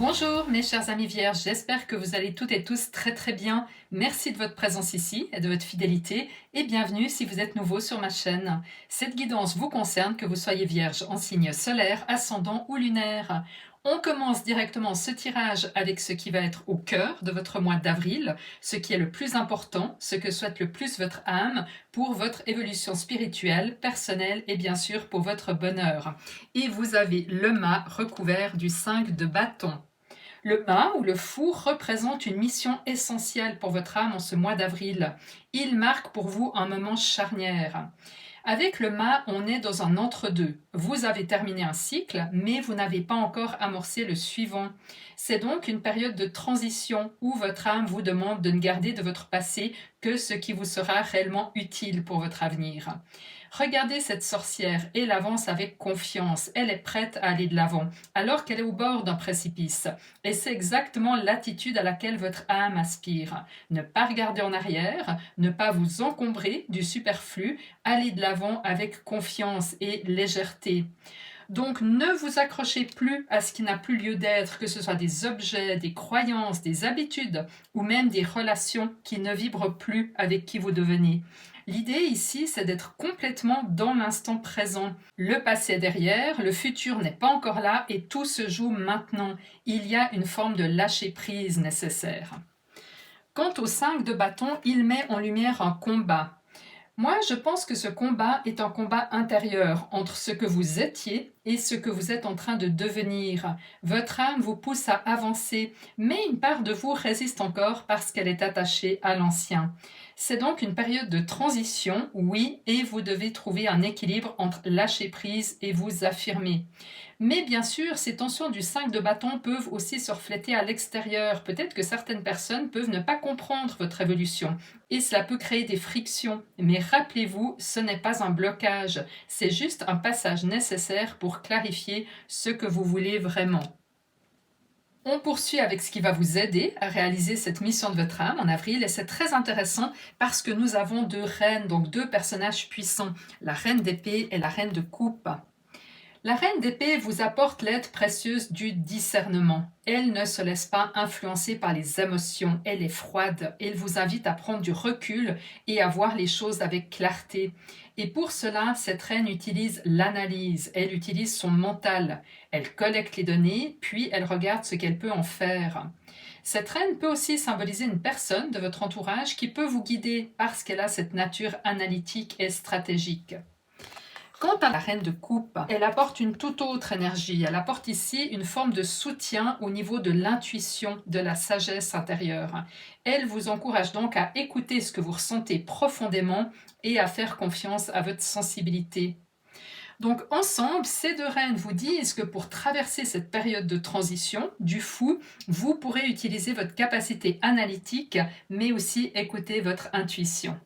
Bonjour mes chers amis vierges, j'espère que vous allez toutes et tous très bien. Merci de votre présence ici et de votre fidélité et bienvenue si vous êtes nouveau sur ma chaîne. Cette guidance vous concerne que vous soyez vierge en signe solaire, ascendant ou lunaire. On commence directement ce tirage avec ce qui va être au cœur de votre mois d'avril, ce qui est le plus important, ce que souhaite le plus votre âme pour votre évolution spirituelle, personnelle et bien sûr pour votre bonheur. Et vous avez le mât recouvert du 5 de bâton. Le mât ou le four représente une mission essentielle pour votre âme en ce mois d'avril. Il marque pour vous un moment charnière. Avec le mât, on est dans un entre-deux. Vous avez terminé un cycle, mais vous n'avez pas encore amorcé le suivant. C'est donc une période de transition où votre âme vous demande de ne garder de votre passé que ce qui vous sera réellement utile pour votre avenir. Regardez cette sorcière, elle avance avec confiance, elle est prête à aller de l'avant, alors qu'elle est au bord d'un précipice. Et c'est exactement l'attitude à laquelle votre âme aspire. Ne pas regarder en arrière, ne pas vous encombrer du superflu, aller de l'avant avec confiance et légèreté. Donc ne vous accrochez plus à ce qui n'a plus lieu d'être, que ce soit des objets, des croyances, des habitudes ou même des relations qui ne vibrent plus avec qui vous devenez. L'idée ici, c'est d'être complètement dans l'instant présent. Le passé est derrière, le futur n'est pas encore là et tout se joue maintenant. Il y a une forme de lâcher-prise nécessaire. Quant au 5 de bâton, il met en lumière un combat. Moi, je pense que ce combat est un combat intérieur entre ce que vous étiez et ce que vous êtes en train de devenir. Votre âme vous pousse à avancer, mais une part de vous résiste encore parce qu'elle est attachée à l'ancien. C'est donc une période de transition, oui, et vous devez trouver un équilibre entre lâcher prise et vous affirmer. Mais bien sûr, ces tensions du 5 de bâton peuvent aussi se refléter à l'extérieur. Peut-être que certaines personnes peuvent ne pas comprendre votre évolution et cela peut créer des frictions. Mais rappelez-vous, ce n'est pas un blocage, c'est juste un passage nécessaire pour clarifier ce que vous voulez vraiment. On poursuit avec ce qui va vous aider à réaliser cette mission de votre âme en avril et c'est très intéressant parce que nous avons deux reines, donc deux personnages puissants, la reine d'épée et la reine de coupe. La reine d'épée vous apporte l'aide précieuse du discernement. Elle ne se laisse pas influencer par les émotions, elle est froide, elle vous invite à prendre du recul et à voir les choses avec clarté. Et pour cela, cette reine utilise l'analyse, elle utilise son mental, elle collecte les données, puis elle regarde ce qu'elle peut en faire. Cette reine peut aussi symboliser une personne de votre entourage qui peut vous guider parce qu'elle a cette nature analytique et stratégique. Quant à la reine de coupe, elle apporte une toute autre énergie. Elle apporte ici une forme de soutien au niveau de l'intuition, de la sagesse intérieure. Elle vous encourage donc à écouter ce que vous ressentez profondément et à faire confiance à votre sensibilité. Donc ensemble, ces deux reines vous disent que pour traverser cette période de transition du fou, vous pourrez utiliser votre capacité analytique, mais aussi écouter votre intuition.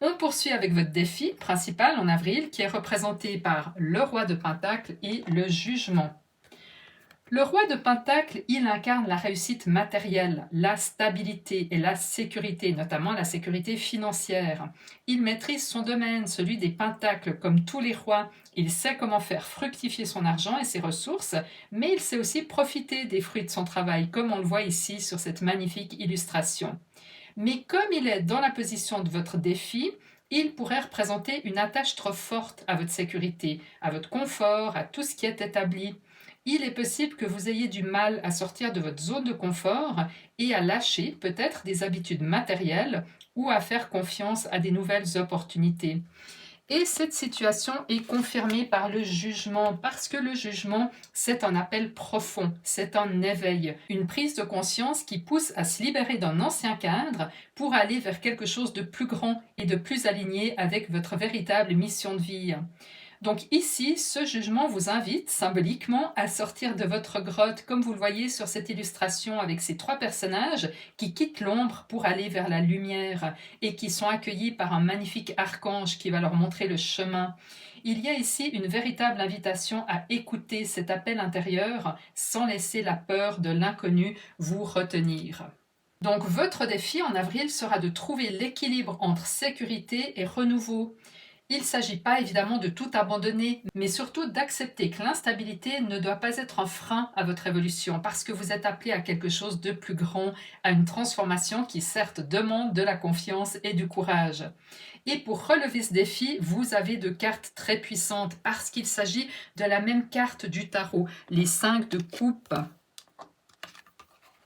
On poursuit avec votre défi principal en avril qui est représenté par le roi de Pentacle et le jugement. Le roi de Pentacle, il incarne la réussite matérielle, la stabilité et la sécurité, notamment la sécurité financière. Il maîtrise son domaine, celui des Pentacles, comme tous les rois. Il sait comment faire fructifier son argent et ses ressources, mais il sait aussi profiter des fruits de son travail, comme on le voit ici sur cette magnifique illustration. Mais comme il est dans la position de votre défi, il pourrait représenter une attache trop forte à votre sécurité, à votre confort, à tout ce qui est établi. Il est possible que vous ayez du mal à sortir de votre zone de confort et à lâcher peut-être des habitudes matérielles ou à faire confiance à des nouvelles opportunités. Et cette situation est confirmée par le jugement, parce que le jugement, c'est un appel profond, c'est un éveil, une prise de conscience qui pousse à se libérer d'un ancien cadre pour aller vers quelque chose de plus grand et de plus aligné avec votre véritable mission de vie. Donc ici, ce jugement vous invite symboliquement à sortir de votre grotte, comme vous le voyez sur cette illustration avec ces trois personnages qui quittent l'ombre pour aller vers la lumière et qui sont accueillis par un magnifique archange qui va leur montrer le chemin. Il y a ici une véritable invitation à écouter cet appel intérieur sans laisser la peur de l'inconnu vous retenir. Donc votre défi en avril sera de trouver l'équilibre entre sécurité et renouveau. Il ne s'agit pas évidemment de tout abandonner, mais surtout d'accepter que l'instabilité ne doit pas être un frein à votre évolution, parce que vous êtes appelé à quelque chose de plus grand, à une transformation qui certes demande de la confiance et du courage. Et pour relever ce défi, vous avez deux cartes très puissantes, parce qu'il s'agit de la même carte du tarot, les 5 de coupe.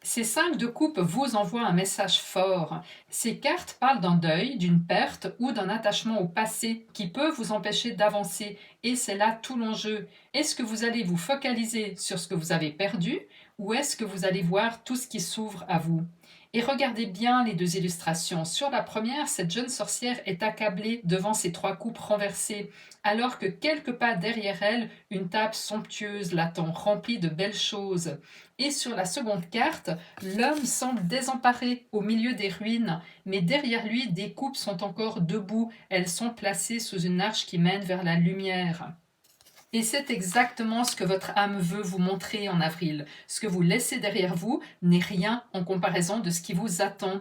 Ces 5 de coupe vous envoient un message fort. Ces cartes parlent d'un deuil, d'une perte ou d'un attachement au passé qui peut vous empêcher d'avancer. Et c'est là tout l'enjeu. Est-ce que vous allez vous focaliser sur ce que vous avez perdu ou est-ce que vous allez voir tout ce qui s'ouvre à vous? Et regardez bien les deux illustrations. Sur la première, cette jeune sorcière est accablée devant ses 3 coupes renversées, alors que quelques pas derrière elle, une table somptueuse l'attend, remplie de belles choses. Et sur la seconde carte, l'homme semble désemparé au milieu des ruines, mais derrière lui, des coupes sont encore debout. Elles sont placées sous une arche qui mène vers la lumière. Et c'est exactement ce que votre âme veut vous montrer en avril. Ce que vous laissez derrière vous n'est rien en comparaison de ce qui vous attend.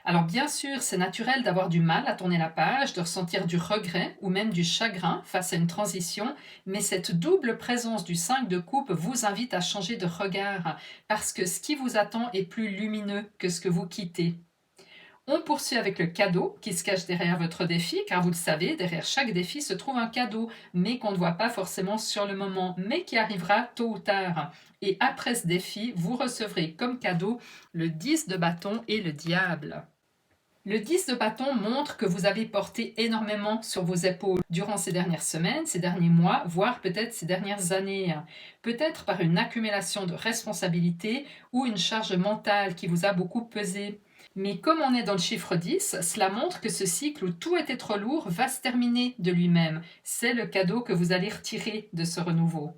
Alors bien sûr, c'est naturel d'avoir du mal à tourner la page, de ressentir du regret ou même du chagrin face à une transition, mais cette double présence du 5 de coupe vous invite à changer de regard, parce que ce qui vous attend est plus lumineux que ce que vous quittez. On poursuit avec le cadeau qui se cache derrière votre défi, car vous le savez, derrière chaque défi se trouve un cadeau, mais qu'on ne voit pas forcément sur le moment, mais qui arrivera tôt ou tard. Et après ce défi, vous recevrez comme cadeau le 10 de bâton et le diable. Le 10 de bâton montre que vous avez porté énormément sur vos épaules durant ces dernières semaines, ces derniers mois, voire peut-être ces dernières années. Peut-être par une accumulation de responsabilités ou une charge mentale qui vous a beaucoup pesé. Mais comme on est dans le chiffre 10, cela montre que ce cycle où tout était trop lourd va se terminer de lui-même. C'est le cadeau que vous allez retirer de ce renouveau.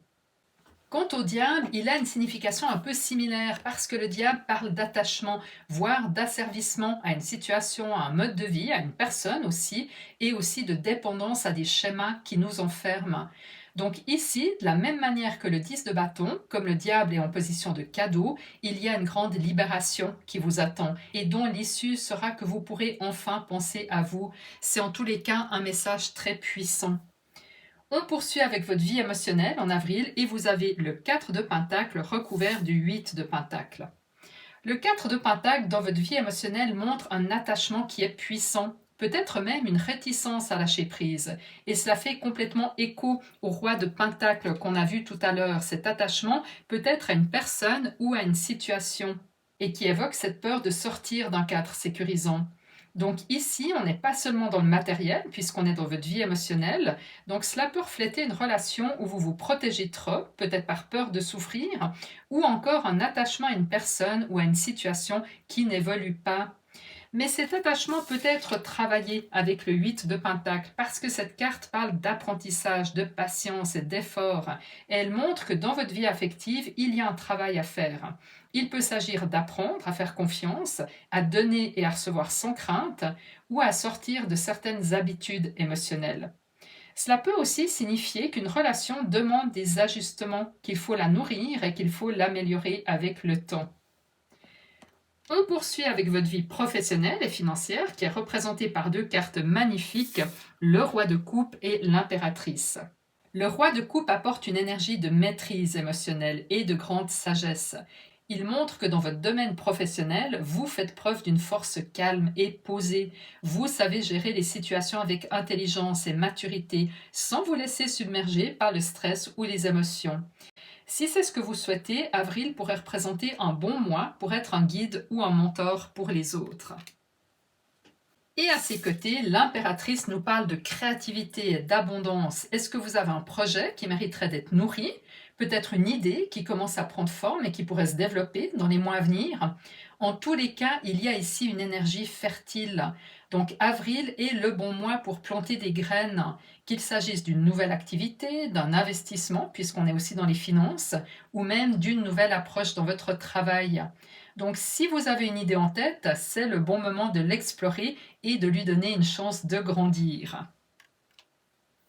Quant au diable, il a une signification un peu similaire parce que le diable parle d'attachement, voire d'asservissement à une situation, à un mode de vie, à une personne aussi, et aussi de dépendance à des schémas qui nous enferment. Donc ici, de la même manière que le 10 de bâton, comme le diable est en position de cadeau, il y a une grande libération qui vous attend et dont l'issue sera que vous pourrez enfin penser à vous. C'est en tous les cas un message très puissant. On poursuit avec votre vie émotionnelle en avril et vous avez le 4 de Pentacle recouvert du 8 de Pentacle. Le 4 de Pentacle dans votre vie émotionnelle montre un attachement qui est puissant, peut-être même une réticence à lâcher prise. Et cela fait complètement écho au roi de Pentacle qu'on a vu tout à l'heure. Cet attachement peut être à une personne ou à une situation et qui évoque cette peur de sortir d'un cadre sécurisant. Donc ici, on n'est pas seulement dans le matériel, puisqu'on est dans votre vie émotionnelle. Donc cela peut refléter une relation où vous vous protégez trop, peut-être par peur de souffrir, ou encore un attachement à une personne ou à une situation qui n'évolue pas. Mais cet attachement peut être travaillé avec le 8 de Pentacle parce que cette carte parle d'apprentissage, de patience et d'effort. Et elle montre que dans votre vie affective, il y a un travail à faire. Il peut s'agir d'apprendre à faire confiance, à donner et à recevoir sans crainte, ou à sortir de certaines habitudes émotionnelles. Cela peut aussi signifier qu'une relation demande des ajustements, qu'il faut la nourrir et qu'il faut l'améliorer avec le temps. On poursuit avec votre vie professionnelle et financière qui est représentée par deux cartes magnifiques, le roi de coupe et l'impératrice. Le roi de coupe apporte une énergie de maîtrise émotionnelle et de grande sagesse. Il montre que dans votre domaine professionnel, vous faites preuve d'une force calme et posée. Vous savez gérer les situations avec intelligence et maturité sans vous laisser submerger par le stress ou les émotions. Si c'est ce que vous souhaitez, avril pourrait représenter un bon mois pour être un guide ou un mentor pour les autres. Et à ses côtés, l'impératrice nous parle de créativité et d'abondance. Est-ce que vous avez un projet qui mériterait d'être nourri? Peut-être une idée qui commence à prendre forme et qui pourrait se développer dans les mois à venir? En tous les cas, il y a ici une énergie fertile. Donc avril est le bon mois pour planter des graines, qu'il s'agisse d'une nouvelle activité, d'un investissement, puisqu'on est aussi dans les finances, ou même d'une nouvelle approche dans votre travail. Donc si vous avez une idée en tête, c'est le bon moment de l'explorer et de lui donner une chance de grandir.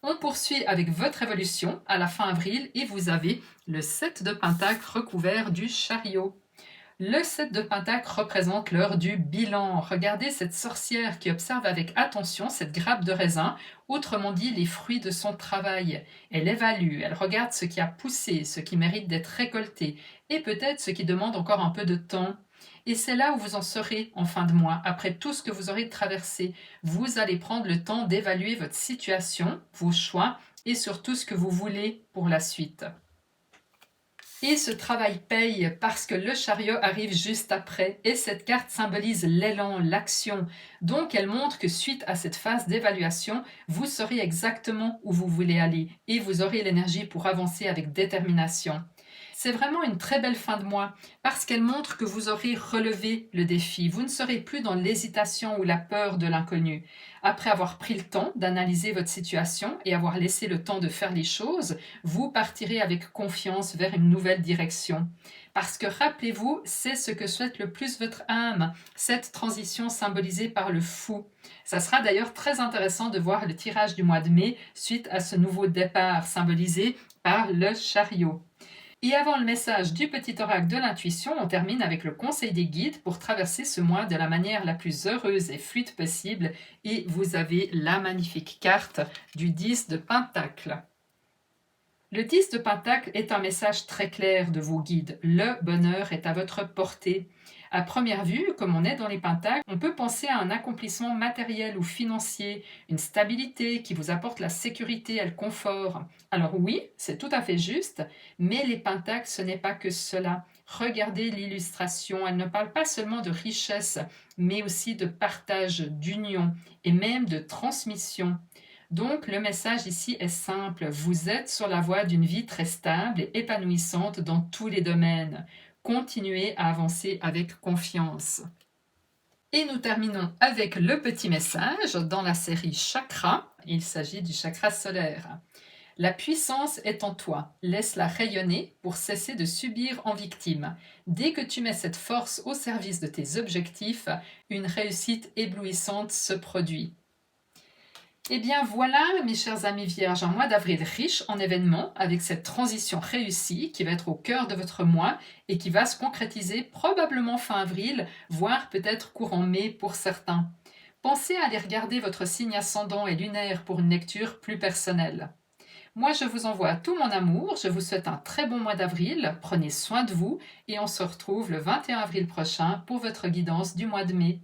On poursuit avec votre évolution à la fin avril et vous avez le 7 de Pentacle recouvert du chariot. Le 7 de Pentacle représente l'heure du bilan. Regardez cette sorcière qui observe avec attention cette grappe de raisin, autrement dit les fruits de son travail. Elle évalue, elle regarde ce qui a poussé, ce qui mérite d'être récolté, et peut-être ce qui demande encore un peu de temps. Et c'est là où vous en serez en fin de mois, après tout ce que vous aurez traversé. Vous allez prendre le temps d'évaluer votre situation, vos choix, et surtout ce que vous voulez pour la suite. Et ce travail paye parce que le chariot arrive juste après et cette carte symbolise l'élan, l'action. Donc elle montre que suite à cette phase d'évaluation, vous saurez exactement où vous voulez aller et vous aurez l'énergie pour avancer avec détermination. C'est vraiment une très belle fin de mois parce qu'elle montre que vous aurez relevé le défi. Vous ne serez plus dans l'hésitation ou la peur de l'inconnu. Après avoir pris le temps d'analyser votre situation et avoir laissé le temps de faire les choses, vous partirez avec confiance vers une nouvelle direction. Parce que rappelez-vous, c'est ce que souhaite le plus votre âme, cette transition symbolisée par le fou. Ça sera d'ailleurs très intéressant de voir le tirage du mois de mai suite à ce nouveau départ symbolisé par le chariot. Et avant le message du petit oracle de l'intuition, on termine avec le conseil des guides pour traverser ce mois de la manière la plus heureuse et fluide possible. Et vous avez la magnifique carte du 10 de Pentacle. Le 10 de Pentacle est un message très clair de vos guides. Le bonheur est à votre portée. À première vue, comme on est dans les pentacles, on peut penser à un accomplissement matériel ou financier, une stabilité qui vous apporte la sécurité et le confort. Alors oui, c'est tout à fait juste, mais les pentacles, ce n'est pas que cela. Regardez l'illustration, elle ne parle pas seulement de richesse, mais aussi de partage, d'union et même de transmission. Donc, le message ici est simple. Vous êtes sur la voie d'une vie très stable et épanouissante dans tous les domaines. Continuez à avancer avec confiance. Et nous terminons avec le petit message dans la série Chakra. Il s'agit du chakra solaire. La puissance est en toi. Laisse-la rayonner pour cesser de subir en victime. Dès que tu mets cette force au service de tes objectifs, une réussite éblouissante se produit. Eh bien voilà, mes chers amis vierges, un mois d'avril riche en événements avec cette transition réussie qui va être au cœur de votre mois et qui va se concrétiser probablement fin avril, voire peut-être courant mai pour certains. Pensez à aller regarder votre signe ascendant et lunaire pour une lecture plus personnelle. Moi, je vous envoie tout mon amour, je vous souhaite un très bon mois d'avril, prenez soin de vous et on se retrouve le 21 avril prochain pour votre guidance du mois de mai.